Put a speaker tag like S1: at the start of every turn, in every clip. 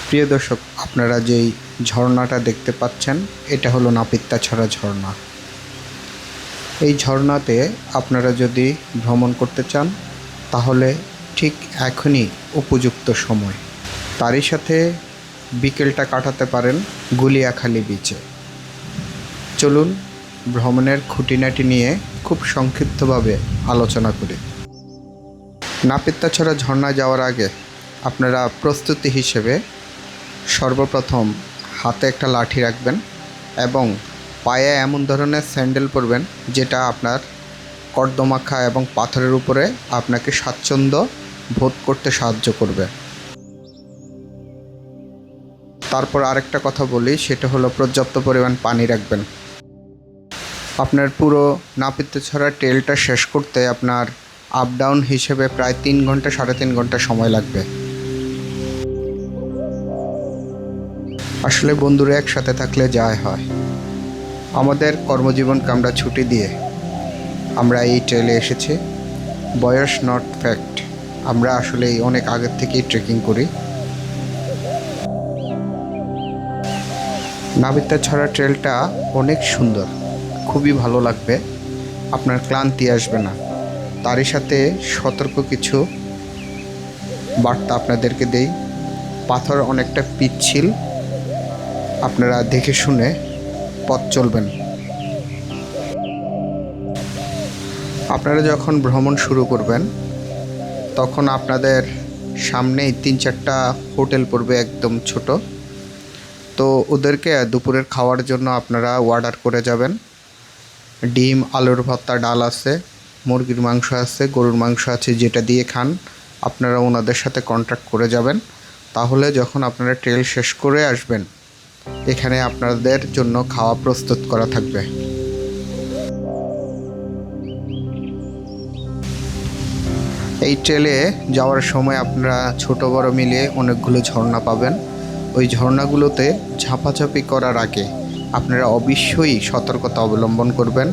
S1: প্রিয় দর্শক, আপনারা যেই ঝর্ণাটা দেখতে পাচ্ছেন এটা হলো নাপিত্তাছড়া ঝর্ণা। এই ঝর্ণাতে আপনারা যদি ভ্রমণ করতে চান তাহলে ঠিক এখনই উপযুক্ত সময়। তারই সাথে বিকেলটা কাটাতে পারেন গুলিয়াখালী বিচে। চলুন ভ্রমণের খুঁটিনাটি নিয়ে খুব সংক্ষিপ্তভাবে আলোচনা করি। নাপিত্তাছড়া ঝর্ণা যাওয়ার আগে আপনারা প্রস্তুতি হিসেবে সর্বপ্রথম হাতে একটা লাঠি রাখবেন এবং পায়ে এমন ধরনের স্যান্ডেল পরবেন যেটা আপনার কর্দমাখা এবং পাথরের উপরে আপনাকে স্বাচ্ছন্দ্য বোধ করতে সাহায্য করবে। তারপর আরেকটা কথা বলি, সেটা হলো পর্যাপ্ত পরিমাণ পানি রাখবেন। আপনার পুরো নাপিত্তাছড়া ট্রেলটা শেষ করতে আপনার আপ ডাউন হিসেবে প্রায় 3 ঘন্টা 3.5 ঘন্টা সময় লাগবে। আসলে বন্ধুরা একসাথে থাকলে যায় হয়। আমাদের কর্মজীবনকে আমরা ছুটি দিয়ে আমরা এই ট্রেলে এসেছি। বয়স নট ফ্যাক্ট, আমরা আসলে অনেক আগের থেকেই ট্রেকিং করি। নাপিত্তাছড়া ট্রেলটা অনেক সুন্দর, খুবই ভালো লাগবে, আপনার ক্লান্তি আসবে না। তারই সাথে সতর্ক কিছু বার্তা আপনাদেরকে দেই। পাথর অনেকটা পিচ্ছিল, আপনারা দেখে শুনে পথ চলবেন। আপনারা যখন ভ্রমণ শুরু করবেন তখন আপনাদের সামনেই 3-4টা হোটেল পড়বে একদম ছোট। তো ওদেরকে দুপুরের খাওয়ার জন্য আপনারা অর্ডার করে যাবেন। ডিম, আলুর ভর্তা, ডাল আছে, মুরগির মাংস আছে, গরুর মাংস আছে, যেটা দিয়ে খান আপনারা ওনাদের সাথে কন্ট্যাক্ট করে যাবেন। তাহলে যখন আপনারা ট্রেল শেষ করে আসবেন এখানে আপনাদের জন্য খাওয়া প্রস্তুত করা থাকবে। এই ট্রেলে যাওয়ার সময় আপনারা ছোট বড় মিলিয়ে অনেকগুলো ঝর্ণা পাবেন। ওই ঝর্ণাগুলোতে ঝাঁপাঝাঁপি করার আগে আপনারা অবশ্যই সতর্কতা অবলম্বন করবেন,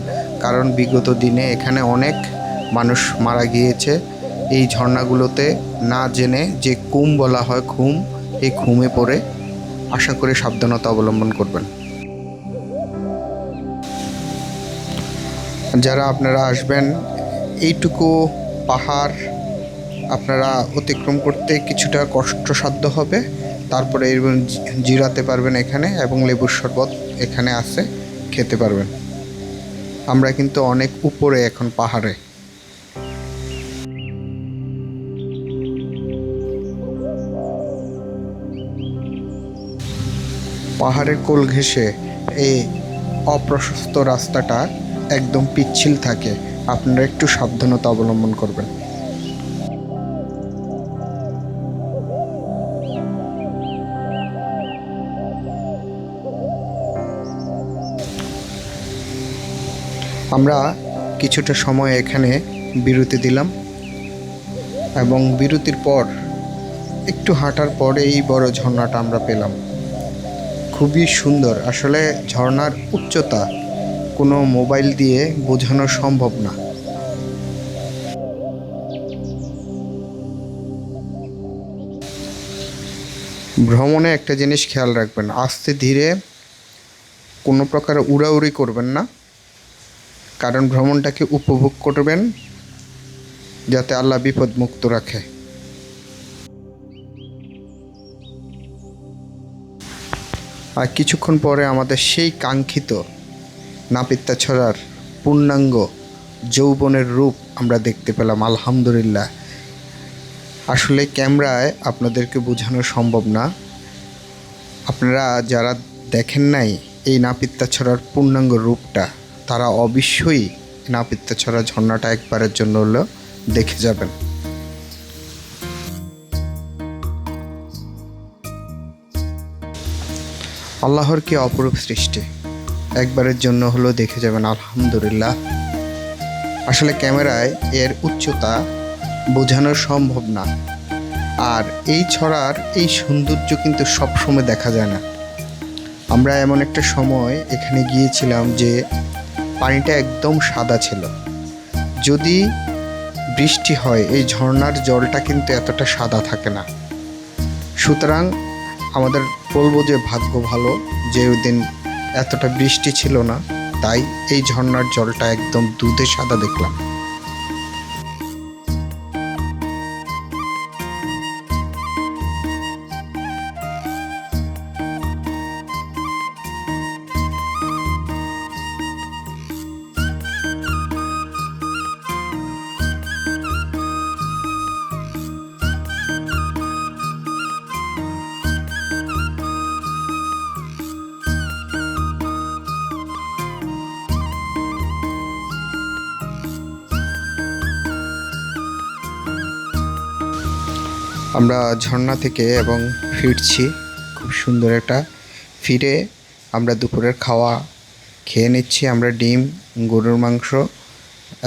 S1: কারণ বিগত দিনে এখানে অনেক মানুষ মারা গিয়েছে এই ঝর্ণাগুলোতে না জেনে। যে কুম বলা হয় ঘুম, এই ঘুমে পড়ে। আশা করি সাবধানতা অবলম্বন করবেন। যারা আপনারা আসবেন, এইটুকু পাহাড় আপনারা অতিক্রম করতে কিছুটা কষ্টসাধ্য হবে, তারপরে জিরাতে পারবেন এখানে, এবং লেবুর শরবত এখানে আছে, খেতে পারবেন। আমরা কিন্তু অনেক উপরে এখন পাহাড়ে। পাহাড়ের কোল ঘেঁষে এই অপ্রশস্ত রাস্তাটা একদম পিচ্ছিল থাকে, আপনারা একটু সাবধানতা অবলম্বন করবেন। আমরা কিছুটা সময় এখানে বিরতি দিলাম এবং বিরতির পর একটু হাঁটার পরে এই বড় ঝর্ণাটা আমরা পেলাম। খুবই সুন্দর। আসলে ঝর্ণার উচ্চতা কোনো মোবাইল দিয়ে বোঝানো সম্ভব না। ভ্রমণে একটা জিনিস খেয়াল রাখবেন, আস্তে ধীরে কোনো প্রকার উড়াউড়ি করবেন না, কারণ ভ্রমণটাকে উপভোগ করবেন যাতে আল্লাহ বিপদ মুক্ত রাখে। আর কিছুক্ষণ পরে আমাদের সেই কাঙ্ক্ষিত নাপিত্তাছড়ার পূর্ণাঙ্গ যৌবনের রূপ আমরা দেখতে পেলাম। আলহামদুলিল্লাহ। আসলে ক্যামেরায় আপনাদেরকে বোঝানো সম্ভব না। আপনারা যারা দেখেন নাই এই নাপিত্তাছড়ার পূর্ণাঙ্গ রূপটা, তারা অবশ্যই নাপিত্তাছড়া ঝর্ণাটা একবারের জন্য হলেও দেখে যাবেন। আল্লাহর কি অপরূপ সৃষ্টি, একবারের জন্য হলেও দেখে যাবেন। আলহামদুলিল্লাহ। আসলে ক্যামেরায় এর উচ্চতা বোঝানো সম্ভব না। আর এই ছড়ার এই সৌন্দর্য কিন্তু সবসময় দেখা যায় না। আমরা এমন একটা সময় এখানে গিয়েছিলাম যে পানিটা একদম সাদা ছিল। যদি বৃষ্টি হয় এই ঝর্ণার জলটা কিন্তু এতটা সাদা থাকে না। সুতরাং আমাদের বলবো যে ভাগ্য ভালো যে ওই দিন এতটা বৃষ্টি ছিল না, তাই এই ঝর্ণার জলটা একদম দুধে সাদা দেখলাম। আমরা ঝর্ণা থেকে এবং ফিরছি, খুব সুন্দর একটা ফিরে আমরা দুপুরের খাওয়া খেয়ে নিচ্ছি। আমরা ডিম, গরুর মাংস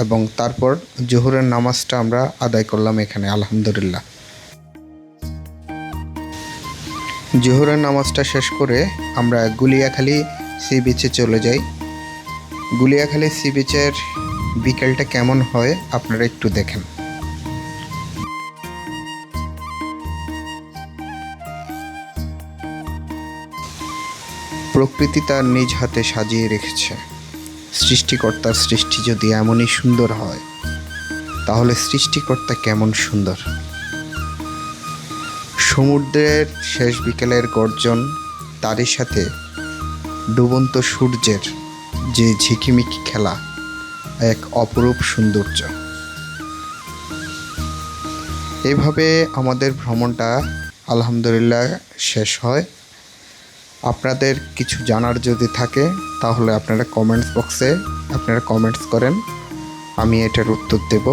S1: এবং তারপর জোহরের নামাজটা আমরা আদায় করলাম এখানে আলহামদুলিল্লাহ। জোহরের নামাজটা শেষ করে আমরা গুলিয়াখালী সি বিচে চলে যাই। গুলিয়াখালী সি বিচের বিকেলটা কেমন হয় আপনারা একটু দেখেন। প্রকৃতি তার নিজ হাতে সাজিয়ে রেখেছে। সৃষ্টিকর্তার সৃষ্টি যদি এমনই সুন্দর হয়, তাহলে সৃষ্টিকর্তা কেমন সুন্দর। সমুদ্রের শেষ বিকেলের গর্জন, তারই সাথে ডুবন্ত সূর্যের যে ঝিকিমিকি খেলা, এক অপরূপ সৌন্দর্য। এইভাবে আমাদের ভ্রমণটা আলহামদুলিল্লাহ শেষ হয়। আপনাদের কিছু জানার যদি থাকে তাহলে আপনারা কমেন্টস বক্সে কমেন্টস করেন, আমি এটার উত্তর দেব।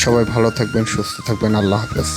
S1: সবাই ভালো থাকবেন, সুস্থ থাকবেন। আল্লাহ হাফেজ।